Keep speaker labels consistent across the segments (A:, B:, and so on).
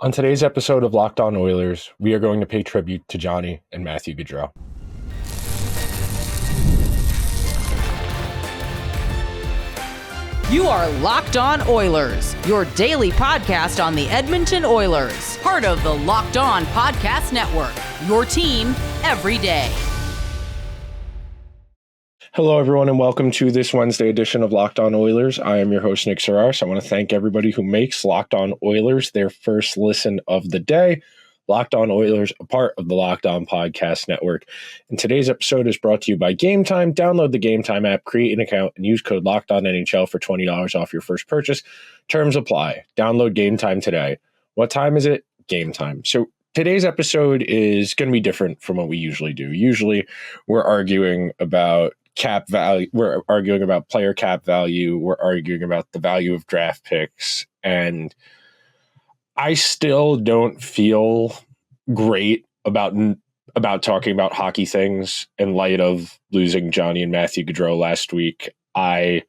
A: On today's episode of Locked On Oilers, we are going to pay tribute to Johnny and Matthew Gaudreau.
B: You are Locked On Oilers, your daily podcast on the Edmonton Oilers, part of the Locked On Podcast Network, your team every day.
A: Hello, everyone, and welcome to this Wednesday edition of Locked On Oilers. I am your host, Nick Zararis. I want to thank everybody who makes Locked On Oilers their first listen of the day. Locked On Oilers, a part of the Locked On Podcast Network. And today's episode is brought to you by Gametime. Download the Gametime app, create an account, and use code LOCKEDONNHL for $20 off your first purchase. Terms apply. Download Gametime today. What time is it? Gametime. So today's episode is going to be different from what we usually do. Usually we're arguing about cap value. We're arguing about player cap value. We're arguing about the value of draft picks. And I still don't feel great about talking about hockey things in light of losing Johnny and Matthew Gaudreau last week. I'm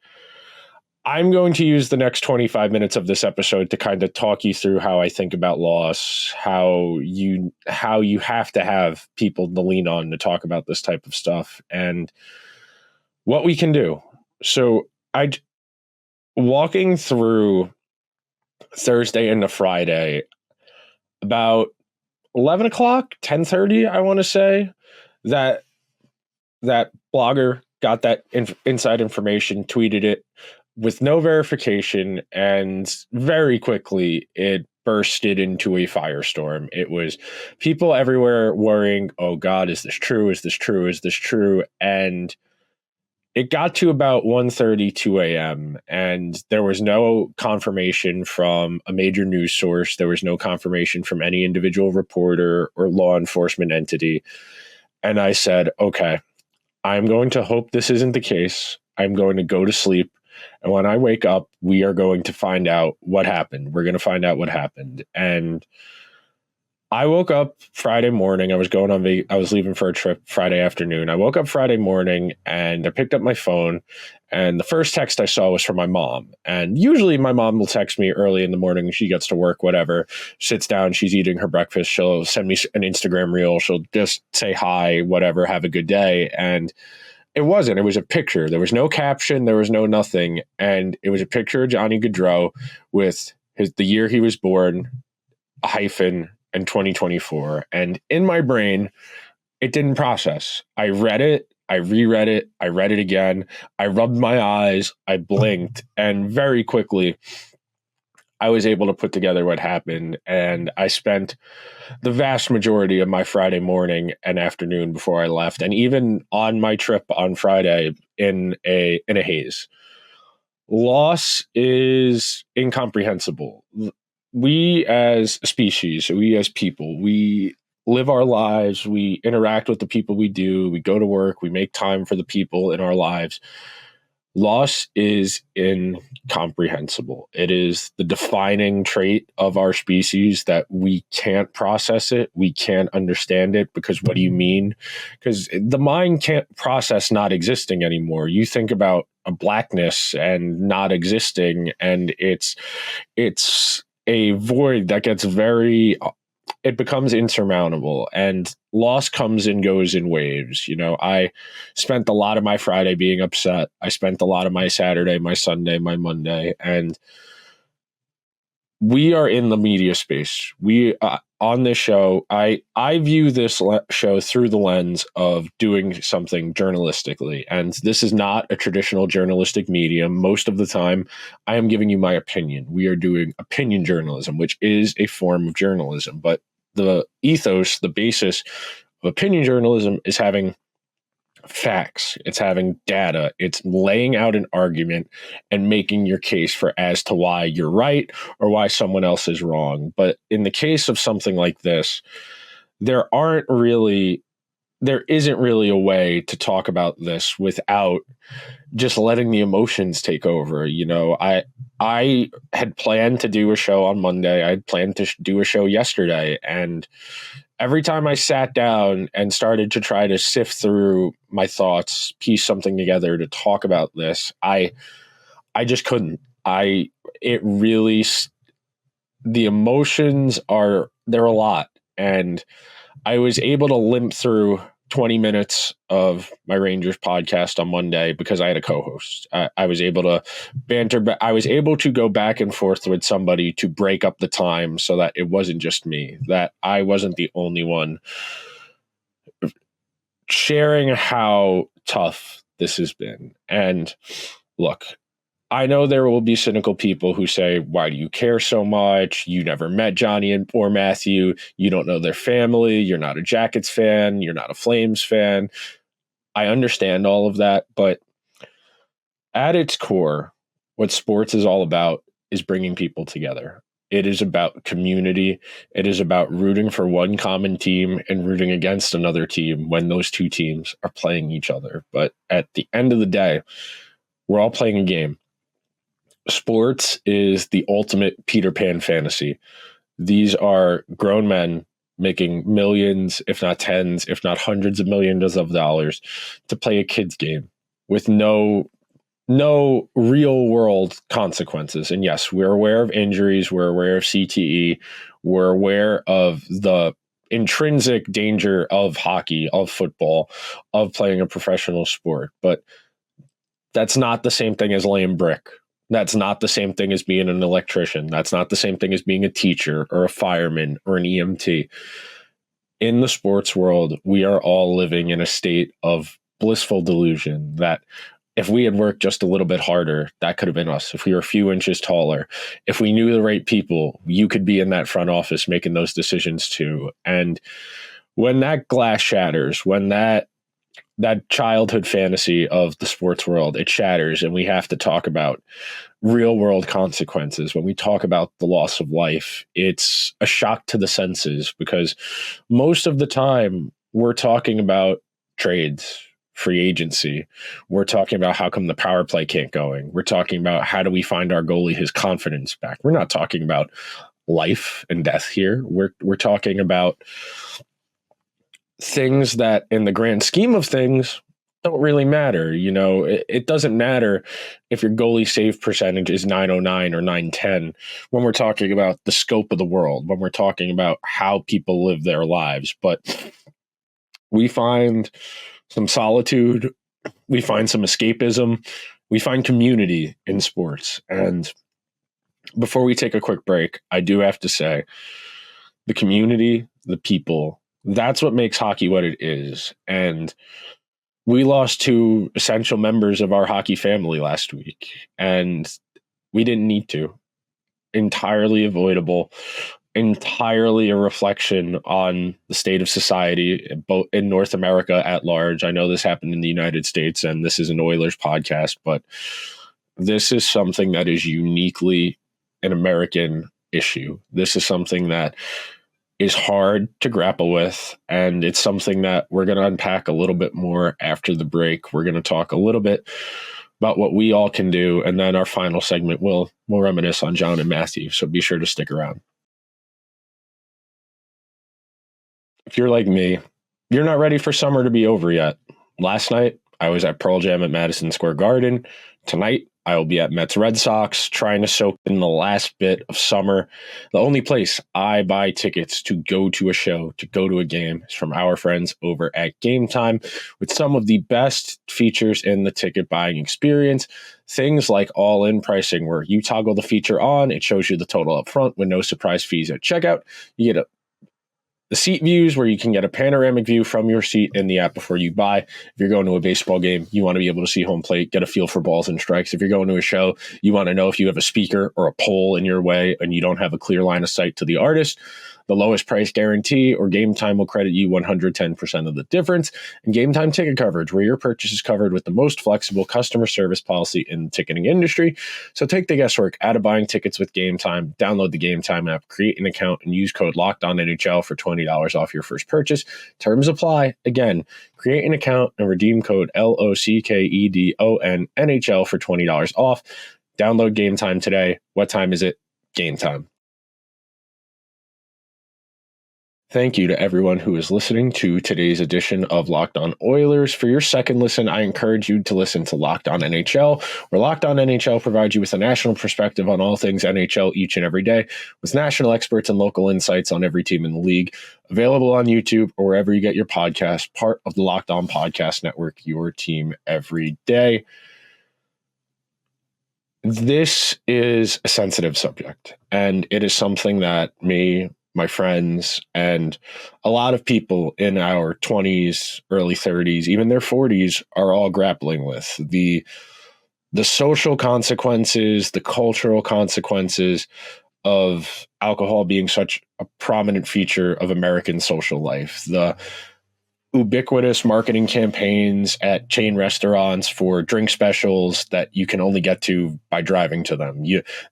A: going to use the next 25 minutes of this episode to kind of talk you through how I think about loss, how you have to have people to lean on to talk about this type of stuff, and what we can do. So walking through Thursday into Friday, about 11 o'clock, 10:30, I want to say, that blogger got that inside information, tweeted it with no verification, and very quickly it bursted into a firestorm. It was people everywhere worrying, oh God, is this true? Is this true? Is this true? And it got to about 1:30, 2 a.m., and there was no confirmation from a major news source. There was no confirmation from any individual reporter or law enforcement entity. And I said, okay, I'm going to hope this isn't the case. I'm going to go to sleep. And when I wake up, we are going to find out what happened. We're going to find out what happened. And I woke up Friday morning. I was leaving for a trip Friday afternoon. I woke up Friday morning and I picked up my phone, and the first text I saw was from my mom. And usually my mom will text me early in the morning. She gets to work, whatever, sits down, she's eating her breakfast. She'll send me an Instagram reel. She'll just say hi, whatever, have a good day. And it was a picture. There was no caption. There was no nothing. And it was a picture of Johnny Gaudreau with the year he was born, a hyphen, and 2024. And in my brain, it didn't process. I read it, I reread it, I read it again, I rubbed my eyes, I blinked, and very quickly I was able to put together what happened. And I spent the vast majority of my Friday morning and afternoon before I left, and even on my trip on Friday, in a haze. Loss is incomprehensible. We as a species, we as people, we live our lives, we interact with the people we do, we go to work, we make time for the people in our lives. Loss is incomprehensible. It is the defining trait of our species that we can't process it. We can't understand it because what do you mean? Because the mind can't process not existing anymore. You think about a blackness and not existing, and it's a void that it becomes insurmountable, and loss comes and goes in waves. I spent a lot of my Friday being upset. I spent a lot of my Saturday, my Sunday, my Monday, and we are in the media space. We on this show, I view this show through the lens of doing something journalistically, and this is not a traditional journalistic medium. Most of the time, I am giving you my opinion. We are doing opinion journalism, which is a form of journalism, but the ethos, the basis of opinion journalism is having facts, it's having data, it's laying out an argument and making your case as to why you're right or why someone else is wrong. But in the case of something like this, there isn't really a way to talk about this without just letting the emotions take over. I had planned to do a show on Monday. I had planned to do a show yesterday, and every time I sat down and started to try to sift through my thoughts, piece something together to talk about this, I just couldn't. the emotions they're a lot. And I was able to limp through 20 minutes of my Rangers podcast on Monday because I had a co-host. I was able to banter, but I was able to go back and forth with somebody to break up the time so that it wasn't just me, that I wasn't the only one sharing how tough this has been. And look, I know there will be cynical people who say, why do you care so much? You never met Johnny or Matthew. You don't know their family. You're not a Jackets fan. You're not a Flames fan. I understand all of that. But at its core, what sports is all about is bringing people together. It is about community. It is about rooting for one common team and rooting against another team when those two teams are playing each other. But at the end of the day, we're all playing a game. Sports is the ultimate Peter Pan fantasy. These are grown men making millions, if not tens, if not hundreds of millions of dollars to play a kid's game with no real world consequences. And yes, we're aware of injuries. We're aware of CTE. We're aware of the intrinsic danger of hockey, of football, of playing a professional sport. But that's not the same thing as laying brick. That's not the same thing as being an electrician. That's not the same thing as being a teacher or a fireman or an EMT. In the sports world, we are all living in a state of blissful delusion that if we had worked just a little bit harder, that could have been us. If we were a few inches taller, if we knew the right people, you could be in that front office making those decisions too. And when that glass shatters, when that childhood fantasy of the sports world, it shatters, and we have to talk about real world consequences. When we talk about the loss of life, it's a shock to the senses because most of the time we're talking about trades, free agency. We're talking about how come the power play can't going. We're talking about how do we find our goalie his confidence back. We're not talking about life and death here. We're talking about things that in the grand scheme of things don't really matter. You know, it doesn't matter if your goalie save percentage is 909 or 910 when we're talking about the scope of the world, when we're talking about how people live their lives. But we find some solitude, we find some escapism, we find community in sports. And before we take a quick break, I do have to say the community, the people, that's what makes hockey what it is. And we lost two essential members of our hockey family last week, and we didn't need to. Entirely avoidable, entirely a reflection on the state of society, both in North America at large. I know this happened in the United States, and this is an Oilers podcast, but this is something that is uniquely an American issue. This is something that is hard to grapple with, and it's something that we're going to unpack a little bit more after the break. We're going to talk a little bit about what we all can do, and then our final segment will reminisce on John and Matthew, so be sure to stick around. If you're like me, you're not ready for summer to be over yet. Last night, I was at Pearl Jam at Madison Square Garden. Tonight, I will be at Mets Red Sox trying to soak in the last bit of summer. The only place I buy tickets to go to a show, to go to a game, is from our friends over at Gametime with some of the best features in the ticket buying experience. Things like all-in pricing where you toggle the feature on, it shows you the total up front with no surprise fees at checkout. You get the seat views where you can get a panoramic view from your seat in the app before you buy. If you're going to a baseball game, you want to be able to see home plate, get a feel for balls and strikes. If you're going to a show, you want to know if you have a speaker or a pole in your way and you don't have a clear line of sight to the artist. The lowest price guarantee or Gametime will credit you 110% of the difference. And Gametime ticket coverage, where your purchase is covered with the most flexible customer service policy in the ticketing industry. So take the guesswork out of buying tickets with Gametime. Download the Gametime app, create an account, and use code LOCKEDONNHL for $20 off your first purchase. Terms apply. Again, create an account and redeem code LOCKEDONNHL for $20 off. Download Gametime today. What time is it? Gametime. Thank you to everyone who is listening to today's edition of Locked On Oilers. For your second listen, I encourage you to listen to Locked On NHL, where Locked On NHL provides you with a national perspective on all things NHL each and every day, with national experts and local insights on every team in the league. Available on YouTube or wherever you get your podcast, part of the Locked On Podcast Network, your team every day. This is a sensitive subject, and it is something that my friends, and a lot of people in our 20s, early 30s, even their 40s are all grappling with. The social consequences, the cultural consequences of alcohol being such a prominent feature of American social life. The ubiquitous marketing campaigns at chain restaurants for drink specials that you can only get to by driving to them.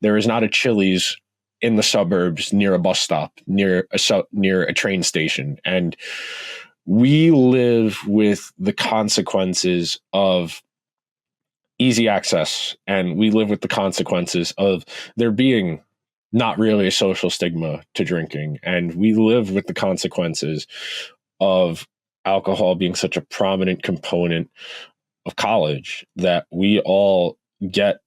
A: There is not a Chili's in the suburbs near a bus stop, near a train station. And we live with the consequences of easy access, and we live with the consequences of there being not really a social stigma to drinking. And we live with the consequences of alcohol being such a prominent component of college that we all get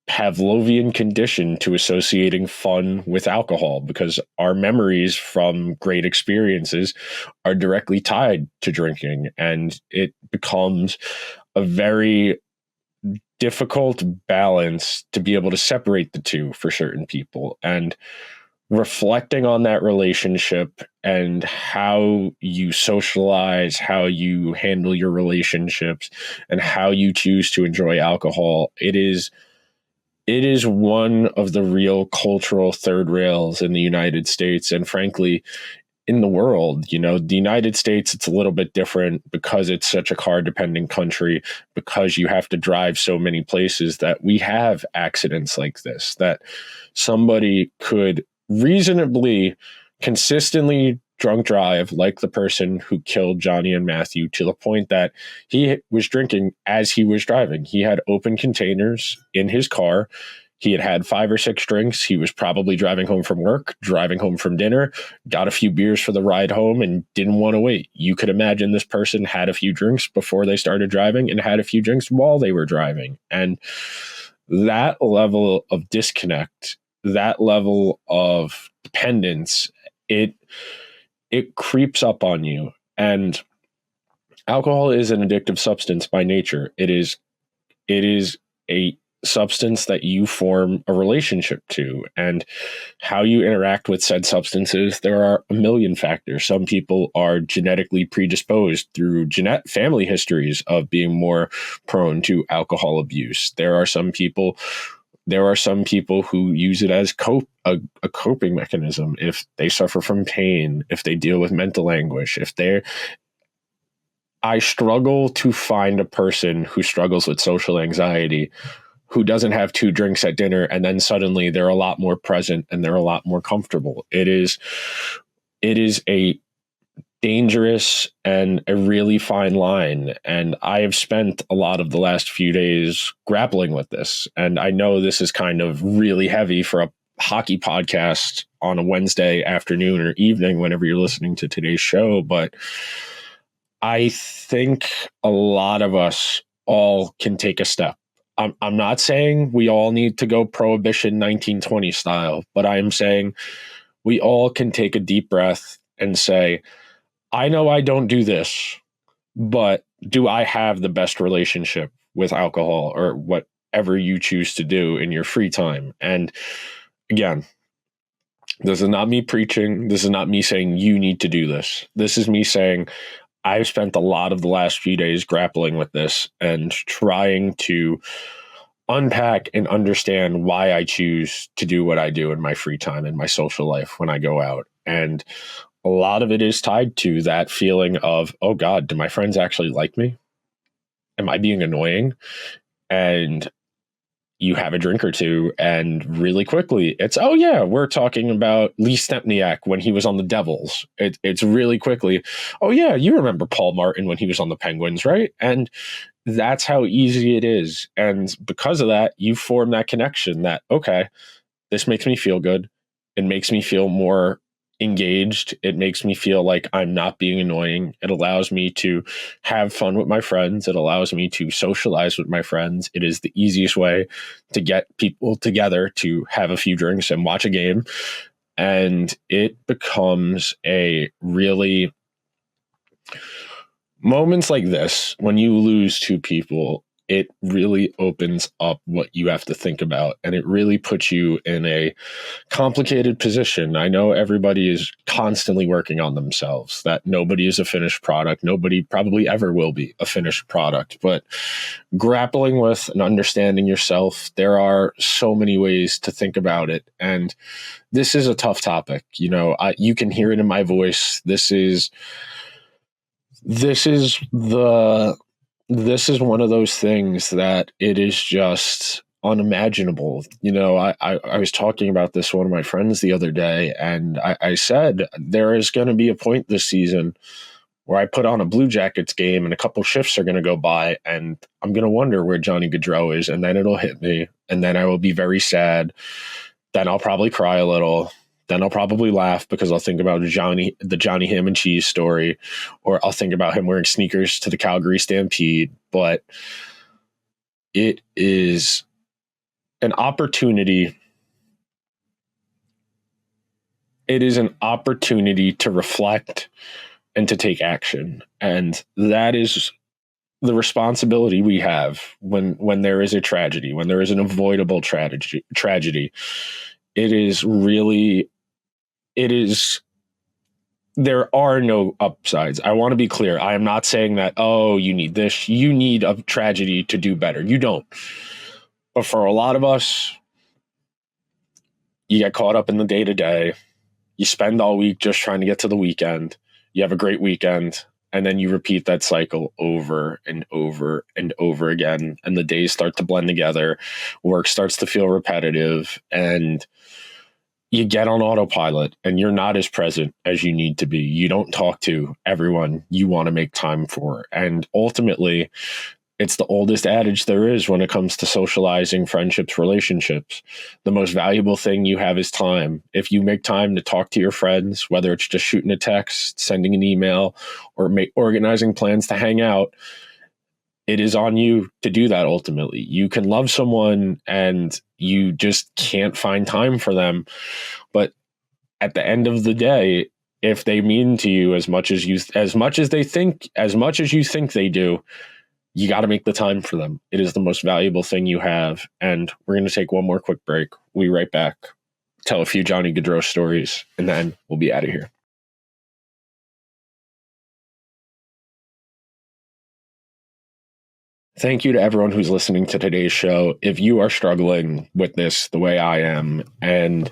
A: Pavlovian condition to associating fun with alcohol, because our memories from great experiences are directly tied to drinking, and it becomes a very difficult balance to be able to separate the two for certain people. And reflecting on that relationship and how you socialize, how you handle your relationships, and how you choose to enjoy alcohol, it is one of the real cultural third rails in the United States, and frankly, in the world. You know, the United States, it's a little bit different because it's such a car-dependent country, because you have to drive so many places, that we have accidents like this, that somebody could reasonably, consistently drunk drive, like the person who killed Johnny and Matthew, to the point that he was drinking as he was driving. He had open containers in his car. He had had 5 or 6 drinks. He was probably driving home from work, driving home from dinner, got a few beers for the ride home, and didn't want to wait. You could imagine this person had a few drinks before they started driving and had a few drinks while they were driving. And that level of disconnect, that level of dependence, it creeps up on you. And alcohol is an addictive substance by nature. It is a substance that you form a relationship to, and how you interact with said substances. There are a million factors. Some people are genetically predisposed through family histories of being more prone to alcohol abuse. There are some people who use it as a coping mechanism if they suffer from pain, if they deal with mental anguish, I struggle to find a person who struggles with social anxiety who doesn't have 2 drinks at dinner and then suddenly they're a lot more present and they're a lot more comfortable. It is a dangerous and a really fine line. And I have spent a lot of the last few days grappling with this. And I know this is kind of really heavy for a hockey podcast on a Wednesday afternoon or evening, whenever you're listening to today's show. But I think a lot of us all can take a step. I'm not saying we all need to go Prohibition 1920 style, but I am saying we all can take a deep breath and say, I know I don't do this, but do I have the best relationship with alcohol, or whatever you choose to do in your free time? And again, this is not me preaching. This is not me saying you need to do this. This is me saying I've spent a lot of the last few days grappling with this and trying to unpack and understand why I choose to do what I do in my free time, in my social life when I go out. And a lot of it is tied to that feeling of, oh God, do my friends actually like me? Am I being annoying? And you have a drink or two, and really quickly it's, oh yeah, we're talking about Lee Stempniak when he was on the Devils. It's really quickly, oh yeah, you remember Paul Martin when he was on the Penguins, right? And that's how easy it is. And because of that, you form that connection that, okay, this makes me feel good. It makes me feel more engaged. It makes me feel like I'm not being annoying. It allows me to have fun with my friends. It allows me to socialize with my friends. It is the easiest way to get people together to have a few drinks and watch a game. And it becomes a really moments like this, when you lose two people, it really opens up what you have to think about, and it really puts you in a complicated position. I know everybody is constantly working on themselves, that nobody is a finished product. Nobody probably ever will be a finished product, but grappling with and understanding yourself, there are so many ways to think about it. And this is a tough topic. You can hear it in my voice. This is one of those things that it is just unimaginable. I was talking about this with one of my friends the other day, and I said there is going to be a point this season where I put on a Blue Jackets game and a couple shifts are going to go by, and I'm going to wonder where Johnny Gaudreau is, and then it'll hit me, and then I will be very sad. Then I'll probably cry a little. Then I'll probably laugh because I'll think about the Johnny ham and cheese story, or I'll think about him wearing sneakers to the Calgary Stampede. But it is an opportunity. It is an opportunity to reflect and to take action. And that is the responsibility we have when there is a tragedy, when there is an avoidable tragedy. There are no upsides. I want to be clear. I am not saying that, you need this. You need a tragedy to do better. You don't. But for a lot of us, you get caught up in the day-to-day. You spend all week just trying to get to the weekend. You have a great weekend, and then you repeat that cycle over and over and over again. And the days start to blend together. Work starts to feel repetitive, and you get on autopilot, and you're not as present as you need to be. You don't talk to everyone you want to make time for. And ultimately, it's the oldest adage there is when it comes to socializing, friendships, relationships. The most valuable thing you have is time. If you make time to talk to your friends, whether it's just shooting a text, sending an email, or organizing plans to hang out, it is on you to do that. Ultimately, you can love someone and you just can't find time for them. But at the end of the day, if they mean to you as much as you think they do, you got to make the time for them. It is the most valuable thing you have. And we're going to take one more quick break. We'll be right back, tell a few Johnny Gaudreau stories, and then we'll be out of here. Thank you to everyone who's listening to today's show. If you are struggling with this the way I am, and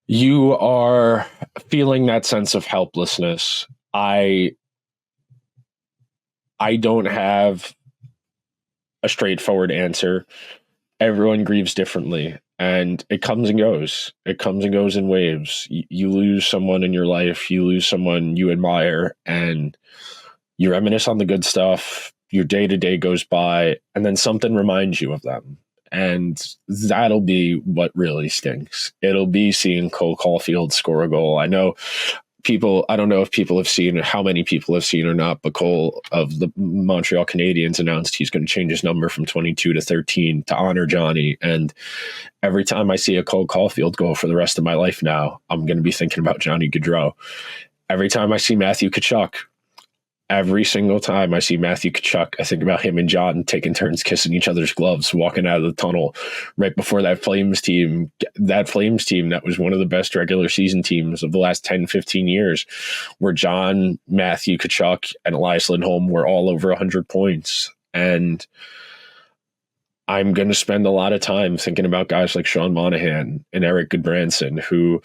A: you are feeling that sense of helplessness, I don't have a straightforward answer. Everyone grieves differently, and it comes and goes. It comes and goes in waves. You lose someone in your life, you lose someone you admire, and you reminisce on the good stuff. Your day-to-day goes by, and then something reminds you of them. And that'll be what really stinks. It'll be seeing Cole Caulfield score a goal. I don't know if people have seen, how many people have seen or not, but Cole of the Montreal Canadiens announced he's going to change his number from 22 to 13 to honor Johnny. And every time I see a Cole Caulfield goal for the rest of my life now, I'm going to be thinking about Johnny Gaudreau. Every time I see Matthew Tkachuk, every single time I see Matthew Tkachuk, I think about him and John taking turns kissing each other's gloves, walking out of the tunnel right before that Flames team that was one of the best regular season teams of the last 10, 15 years, where John, Matthew Tkachuk, and Elias Lindholm were all over 100 points. And I'm going to spend a lot of time thinking about guys like Sean Monahan and Eric Goodbranson, who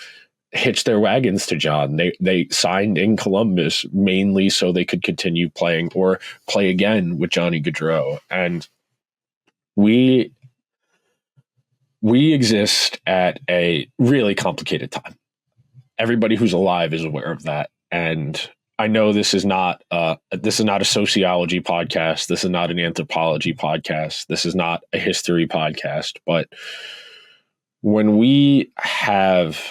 A: hitched their wagons to John. They signed in Columbus mainly so they could continue playing or play again with Johnny Gaudreau. And we exist at a really complicated time. Everybody who's alive is aware of that. And I know this is not a sociology podcast. This is not an anthropology podcast. This is not a history podcast. But when we have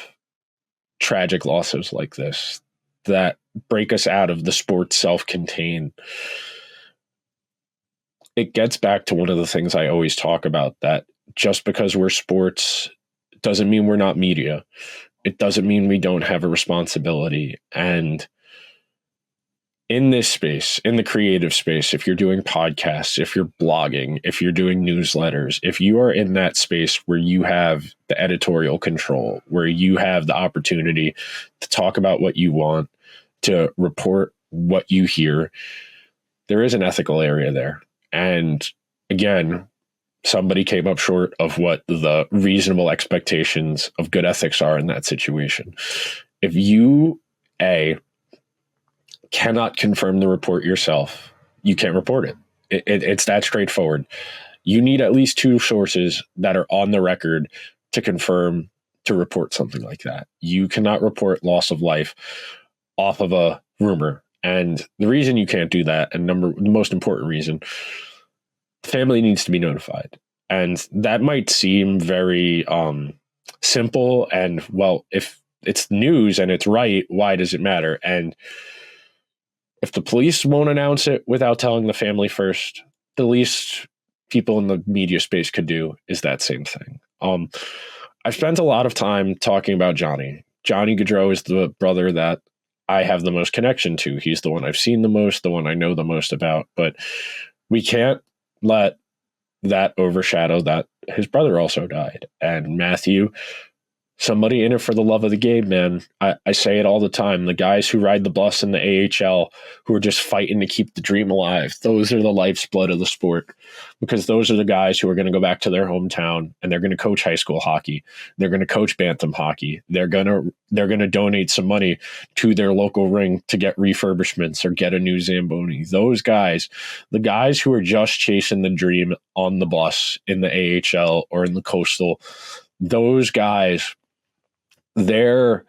A: tragic losses like this that break us out of the sport self-contained. It gets back to one of the things I always talk about, that just because we're sports doesn't mean we're not media. It doesn't mean we don't have a responsibility. And in this space, in the creative space, if you're doing podcasts, if you're blogging, if you're doing newsletters, if you are in that space where you have the editorial control, where you have the opportunity to talk about what you want, to report what you hear, there is an ethical area there. And again, somebody came up short of what the reasonable expectations of good ethics are in that situation. If you, cannot confirm the report yourself, you can't report it. It's that straightforward. You need at least two sources that are on the record to confirm, to report something like that. You cannot report loss of life off of a rumor. And the reason you can't do that, and the most important reason, the family needs to be notified. And that might seem very simple. And well, if it's news and it's right, why does it matter? And if the police won't announce it without telling the family first, the least people in the media space could do is that same thing. I've spent a lot of time talking about Johnny. Johnny Gaudreau is the brother that I have the most connection to. He's the one I've seen the most, the one I know the most about. But we can't let that overshadow that his brother also died. And Matthew, somebody in it for the love of the game, man. I say it all the time. The guys who ride the bus in the AHL, who are just fighting to keep the dream alive, those are the life's blood of the sport, because those are the guys who are going to go back to their hometown and they're going to coach high school hockey. They're going to coach bantam hockey. They're going to donate some money to their local ring to get refurbishments or get a new Zamboni. Those guys, the guys who are just chasing the dream on the bus in the AHL or in the Coastal, those guys, they are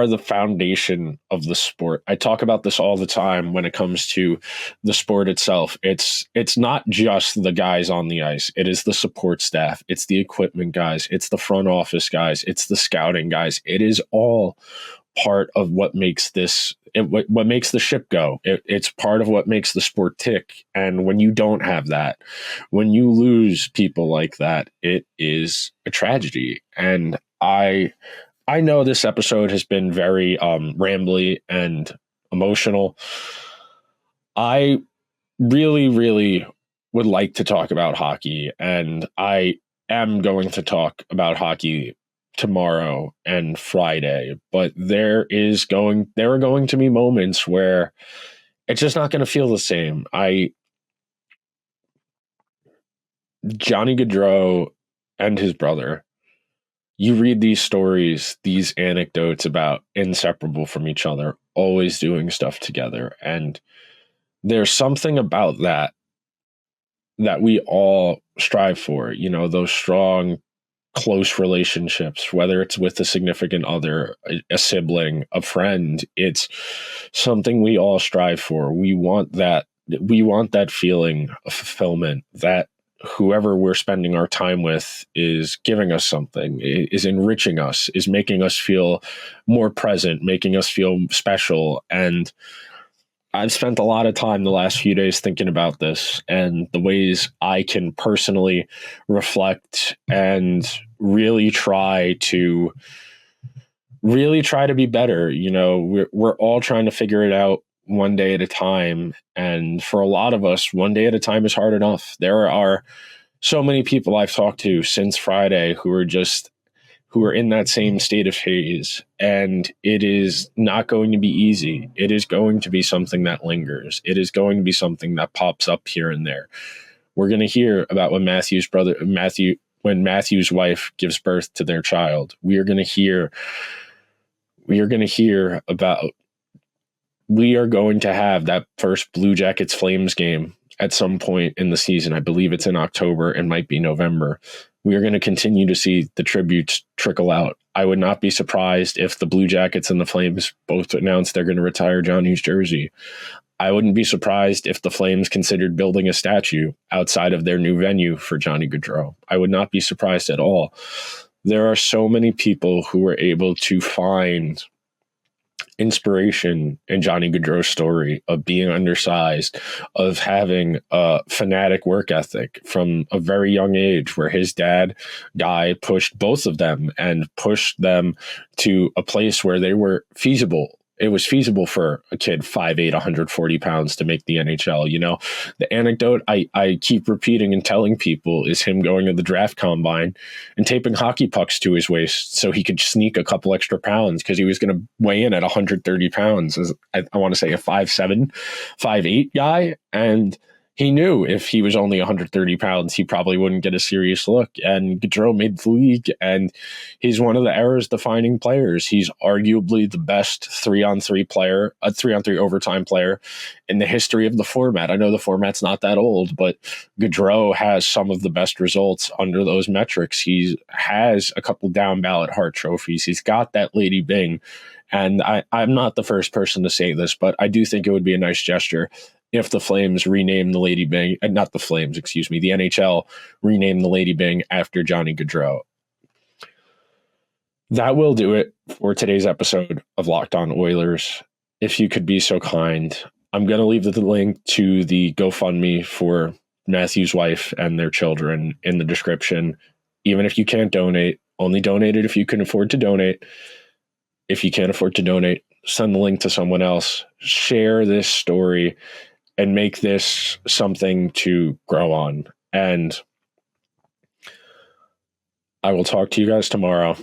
A: the foundation of the sport. I talk about this all the time when it comes to the sport itself. It's not just the guys on the ice. It is the support staff. It's the equipment guys. It's the front office guys. It's the scouting guys. It is all part of what makes what makes the ship go. It's part of what makes the sport tick. And when you don't have that, when you lose people like that, it is a tragedy. And I know this episode has been very rambly and emotional. I really, really would like to talk about hockey, and I am going to talk about hockey tomorrow and Friday, but there are going to be moments where it's just not going to feel the same. Johnny Gaudreau and his brother, you read these stories, these anecdotes about inseparable from each other, always doing stuff together. And there's something about that we all strive for, those strong, close relationships, whether it's with a significant other, a sibling, a friend. It's something we all strive for. We want that feeling of fulfillment, that whoever we're spending our time with is giving us something, is enriching us, is making us feel more present, making us feel special. And I've spent a lot of time the last few days thinking about this and the ways I can personally reflect and really try to be better. We're all trying to figure it out one day at a time. And for a lot of us, one day at a time is hard enough. There are so many people I've talked to since Friday who are in that same state of haze, and it is not going to be easy. It is going to be something that lingers. It is going to be something that pops up here and there. We're going to hear about when Matthew's wife gives birth to their child. We are going to hear about, we are going to have that first Blue Jackets Flames game at some point in the season. I believe it's in October. It might be November. We are going to continue to see the tributes trickle out. I would not be surprised if the Blue Jackets and the Flames both announced they're going to retire Johnny's jersey. I wouldn't be surprised if the Flames considered building a statue outside of their new venue for Johnny Gaudreau. I would not be surprised at all. there are so many people who were able to find inspiration in Johnny Gaudreau's story of being undersized, of having a fanatic work ethic from a very young age, where his dad, Guy, pushed both of them and pushed them to a place where they were feasible. It was feasible for a kid 5'8", 140 pounds to make the NHL. You know, the anecdote I keep repeating and telling people is him going to the draft combine and taping hockey pucks to his waist so he could sneak a couple extra pounds, because he was going to weigh in at 130 pounds as I want to say a 5'7", 5'8" guy. And he knew if he was only 130 pounds, he probably wouldn't get a serious look. And Gaudreau made the league, and he's one of the era's defining players. He's arguably the best 3-on-3 player, a 3-on-3 overtime player in the history of the format. I know the format's not that old, but Gaudreau has some of the best results under those metrics. He has a couple down ballot Hart trophies. He's got that Lady Byng. And I'm not the first person to say this, but I do think it would be a nice gesture if the Flames rename the Lady Byng, not the Flames, excuse me, the NHL rename the Lady Byng after Johnny Gaudreau. That will do it for today's episode of Locked On Oilers. If you could be so kind, I'm going to leave the link to the GoFundMe for Matthew's wife and their children in the description. Even if you can't donate, only donate it if you can afford to donate. If you can't afford to donate, send the link to someone else. Share this story and make this something to grow on. And I will talk to you guys tomorrow.